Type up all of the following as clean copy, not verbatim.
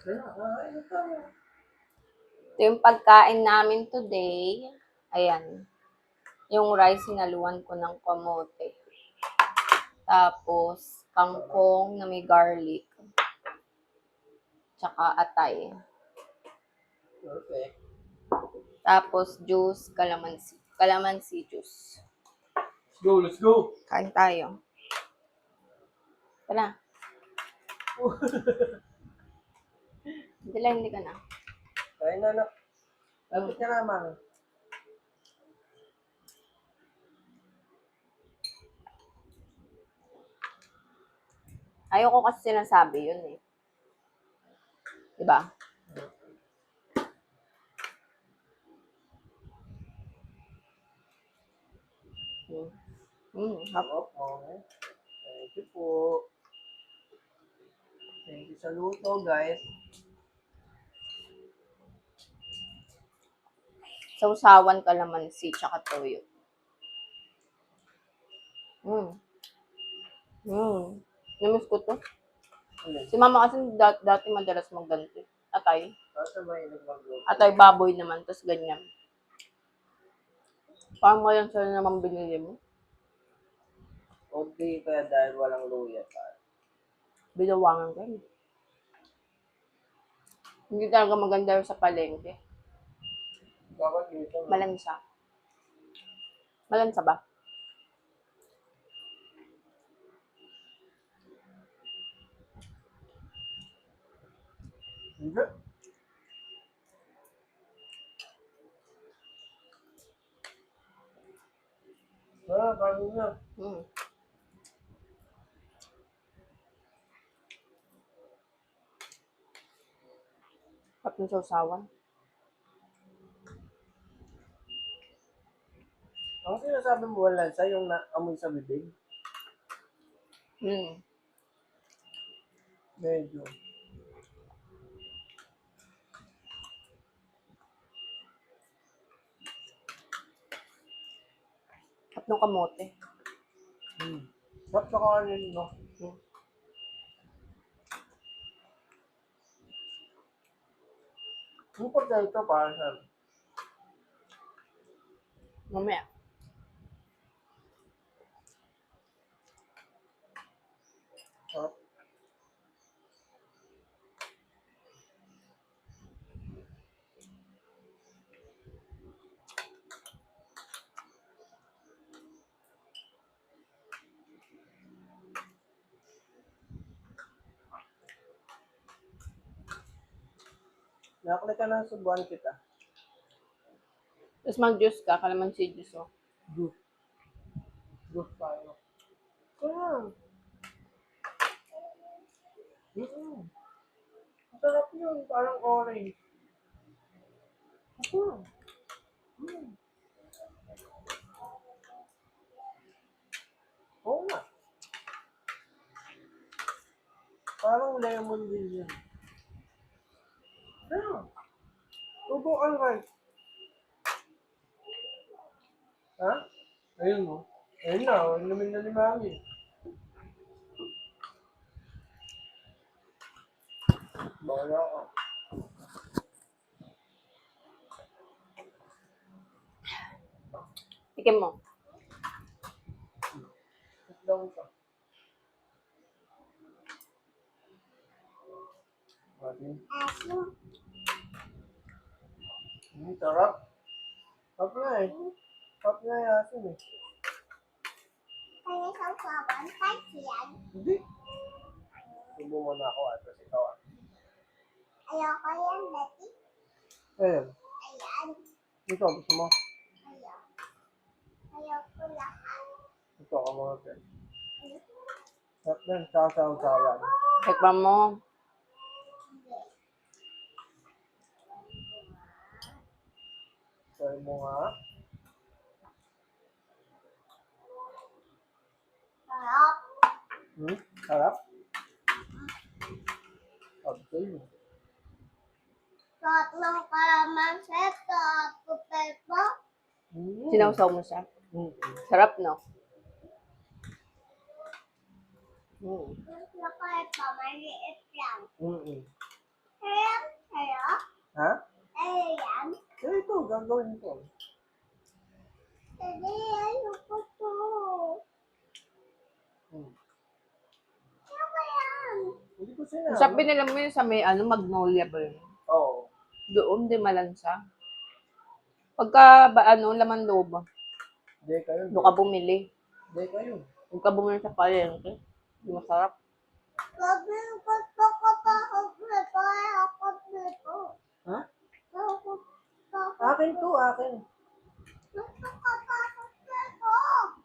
Ito yung pagkain namin today. Ayan. Yung rice, sinaluan ko ng kamote. Tapos, kangkong na may garlic. Tsaka atay. Perfect. Tapos, juice, calamansi. Calamansi juice. Let's go. Kain tayo. Tara. Hindi ka na. Kain na na. Lapit ka naman. Ayoko kasi sinasabi yun eh. Diba? Hap. Okay. Thank you po. Thank you sa luto, guys. Sausawan, calamansi, tsaka toyo. Namiss ko to. Si mama kasi dati madalas magganto. Atay. Atay baboy naman, tapos ganyan. Parang ngayon sila naman binili mo. Okay, kaya dahil walang luya pa. Binawangan ka eh. Hindi talaga maganda sa palengke. Bakit dito? Malansa. Malansa ba? Hindi. Kain na. At yung sausawan. Ang sinasabi mo wala sa yung naamoy sa bibig? Medyo. At nung kamote. Ba't nakaano no? Yung potato para sa... Mamaya. Nakakali ka na subuan kita. Tapos mag-juice ka, calamansi juice oh. Juice. Juice tayo. Kaya. Masarap yun. Parang orange. Oo nga. Parang lemon din yun. Kaya. Tubukan rice. Ha? Ayun mo. Ayun na. Inumin na ni Mami. Bala ka. Tikim mo. Sit down ka. Sarap. Sarap na eh. Sarap na yung asin eh. Kaya sausawan, kahit yan. Hindi. Subo mo na ako at kasi ikaw ah. Ayoko yan, Betty. Ayan. Ayan. Ikaw, gusto mo? Ayoko lang. Ito ka mga friend. Sarap na yung sasaw-sawan. Tikman mo. Try mo nga. Sarap. Sarap? Okay. Sarap ng kalamansi, sarap potato. Sinawsaw mo siya. Sarap, no? Sarap na kahit pa, maliit lang. Mm-mm. Kaya gagawin ko. Daddy, ayoko to. Ano ba yan? Hindi ko sinabi. Sabi nila mo yun sa may Magnolia ba yun? Oo. Doon, di malansa. Pagka laman loob, Hindi kayo. doon ka bumili. Hindi kayo. Huwag ka bumili sa palengke. Di masarap. Sabi ko, gusto ko pa kompleto. Ayoko dito. Ha? Ayoko pa. Akin to, akin. Gusto ko pa kompleto.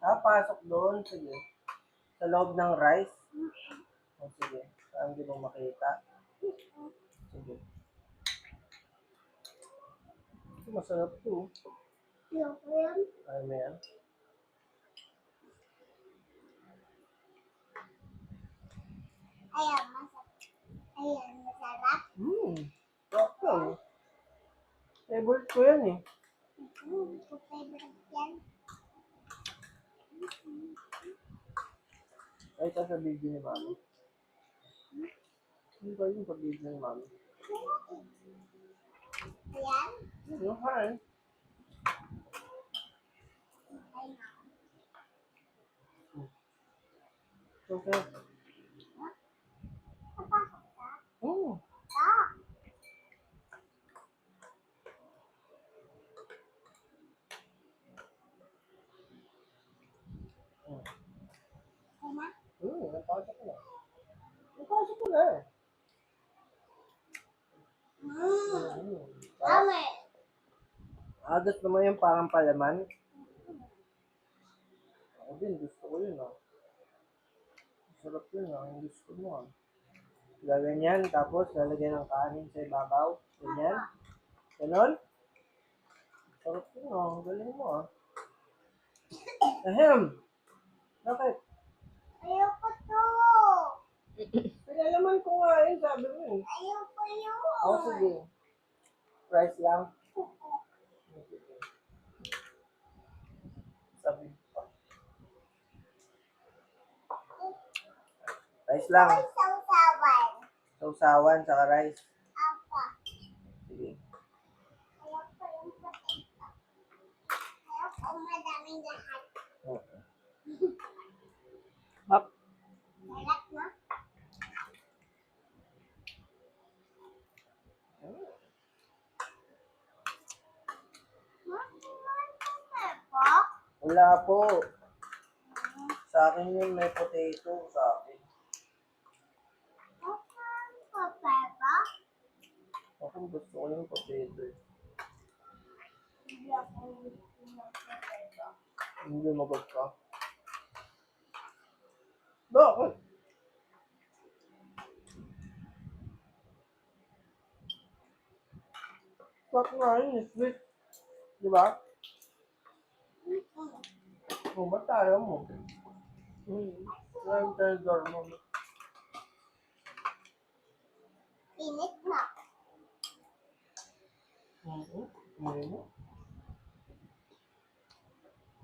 Pasok doon. Sige. Sa loob ng rice. O, sige. Saan hindi mo makita? Sige. Ito, masarap to. Ayoko yan. Ayaw mo yan? Ayan, masarap. Ayan, masarap. Sarap lang. Favorite ko yan eh. Favorite yan. Ay, ito sa video ni Mami. Hindi ba yung sa video ni Mami? Ayan. Yung hi. Ayan. Okay. Napasok ka? Mm. Ah. Ayan na. Napasok ko na. Napasok ko na eh. Dami. Agat naman yung parang palaman. Ako din, gusto ko yun ah. Sarap yun ah, ang gusto mo ah. Gaganyan, tapos lalagyan ng kanin sa ibabaw. Ganyan. Ganon. Sarap yun ah, ang galing mo ah. Ahem! Bakit? Ayoko to. Pinalaman ko nga eh, sabi mo eh. Ayoko yun. Ako sige. Rice lang. Sige. Sabi ko. Rice lang. Sausawan. Sausawan, saka rice. Apa. Sige. Ayoko yung potato. Ayoko madaming lahat. Okay. Hop. Sarap na. Wala po. Sa akin yun, may potato sa akin. Ako gusto ko yung potato eh. Hindi magod ka. Bakit? Sarap nga yun, sweet. Di ba? Kung ba't ayaw mo? Wala yung tendor mo. Init na. Hindi mo?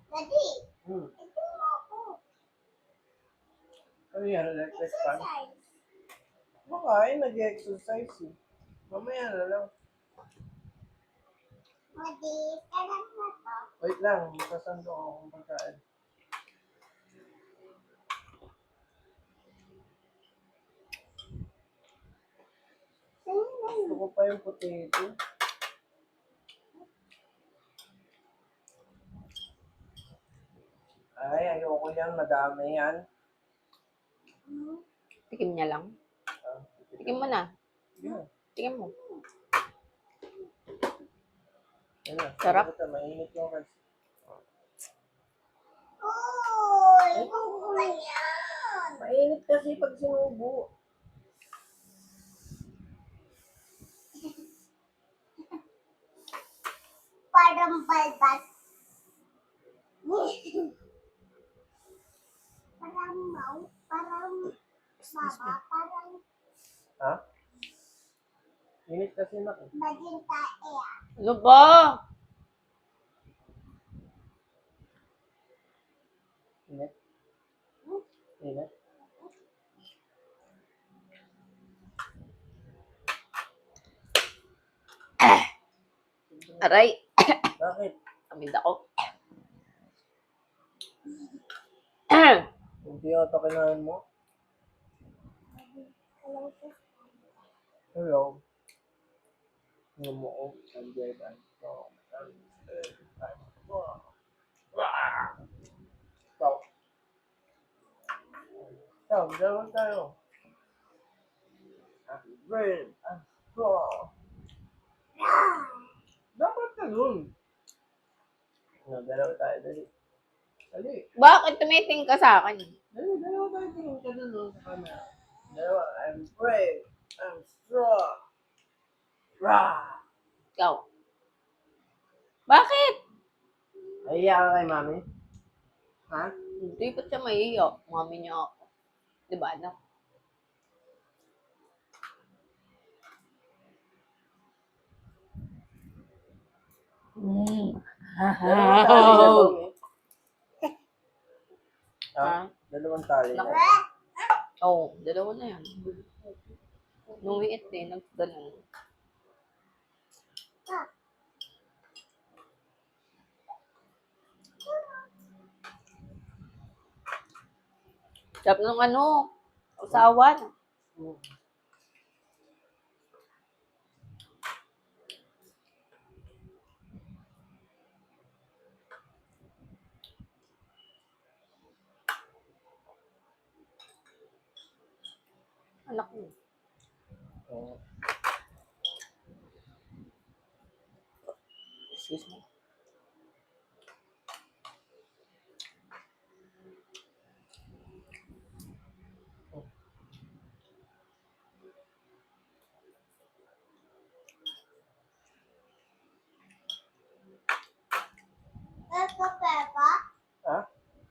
Daddy, Hmm. ito mo ako. Ano yan, electric fan? Exercise. Makain, nag-exercise eh. Mamaya na lang. Madi, kanan na to. Wait lang, sasando ako kung pagkain. Gusto ko pa yung potato. Ay, ayoko yan. Madami yan. Tikim niya lang. Ah, Tikim mo na. sige na. Tikim mo. Yan na. Sarap. Ito, mainit yung rice. Uy, ano ba yan? Mainit kasi pag sinubo. Parang balbas. Parang parang baba, parang Ha? Init kasi na. maging tae ah. Ano ba? Init? Init? Aray. Bakit? Tamid ako. Hindi ata kinain mo. Hello. Lumuog ang Jordan. So, dalawa tayo. Happy birthday. Dapat ka dun. No, dalawa tayo. Dali. Dali. Bakit tumiting ka sa akin? Dali, dalawa tayo. Tingin ka dun no, sa camera. Dalawa. I'm brave. I'm strong. Rah! Ikaw. Bakit? Naiiyak ka kay mami? Ha? Hindi pa siya maiiyak. Mami niya ako. Di ba, anak? Dalawang tali na, mami. Ha? Ha? Dalawang tali na. Oo, dalawa na yan. Nung liit eh, nagganon. Sabi nung ano, usawan. Hmm. Anak mo. Oo. Excuse me. Peppa, Peppa. Ha?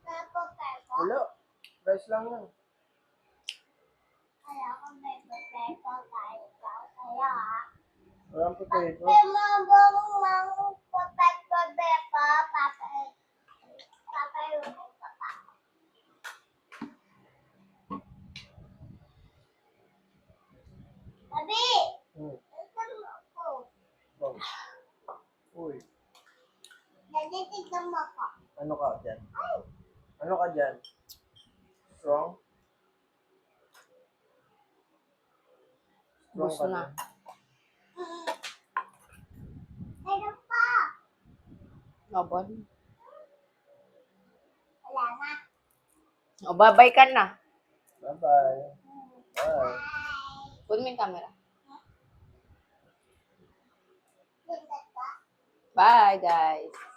Peppa, Peppa. Wala. Rice lang yan. Kaya ko Peppa, Peppa. Kaya kaya. Walang potato. Mabang Peppa, Peppa. Papa yung papa. Sabi! Hmm. Tignan mo ako. Bang. Uy. Dali, tignan mo ako. Ano ka dyan? Ano ka dyan? Strong? Strong Gusto ka na. dyan? Meron pa. Laban. Wala na. O, babay ka na. Bye-bye. Bye. Kunin mo yung camera. Tignan ka. Bye, guys.